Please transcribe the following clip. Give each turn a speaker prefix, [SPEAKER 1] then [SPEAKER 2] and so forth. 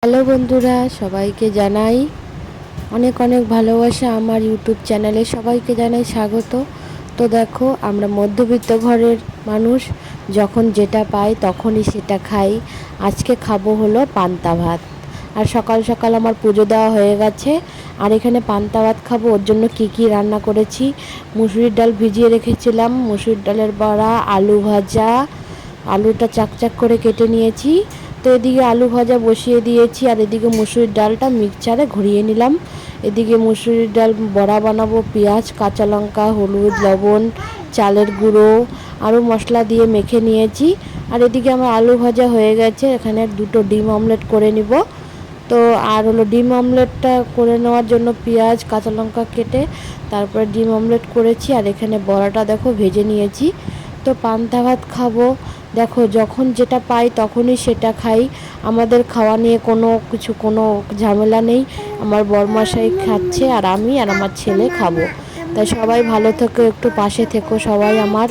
[SPEAKER 1] Hello বন্ধুরা, সবাইকে জানাই অনেক অনেক ভালোবাসা। আমার ইউটিউব চ্যানেলে সবাইকে জানাই স্বাগত। তো দেখো, আমরা মধ্যবিত্ত ঘরের মানুষ, যখন যেটা পাই তখনই সেটা খাই। আজকে খাবো হলো পান্তা ভাত। আর সকাল সকাল আমার পুজো দেওয়া হয়ে গেছে, আর এখানে পান্তা ভাত খাবো। ওর জন্য কী কী রান্না করেছি: মুসুরির ডাল ভিজিয়ে রেখেছিলাম, মুসুরির ডালের বড়া, আলু ভাজা, আলুটা চাকচাক করে কেটে নিয়েছি। তো এদিকে আলু ভাজা বসিয়ে দিয়েছি, আর এদিকে মুসুরির ডালটা মিক্সচারে ঘুরিয়ে নিলাম। এদিকে মুসুরির ডাল বড়া বানাবো, পেঁয়াজ, কাঁচা লঙ্কা, হলুদ, লবণ, চালের গুঁড়ো আরও মশলা দিয়ে মেখে নিয়েছি। আর এদিকে আমার আলু ভাজা হয়ে গেছে, এখানে দুটো ডিম অমলেট করে নিব। তো আর হলো ডিম অমলেটটা করে নেওয়ার জন্য পেঁয়াজ কাঁচা লঙ্কা কেটে তারপরে ডিম অমলেট করেছি। আর এখানে বড়াটা দেখো ভেজে নিয়েছি। তো পান্তা ভাত খাবো। দেখো, যখন যেটা পাই তখনই সেটা খাই। আমাদের খাওয়া নিয়ে কোনো ঝামেলা নেই। আমার বরমশাই খাচ্ছে, আর আমি আর আমার ছেলে খাবো। তাই সবাই ভালো থেকো, একটু পাশে থেকো সবাই আমার।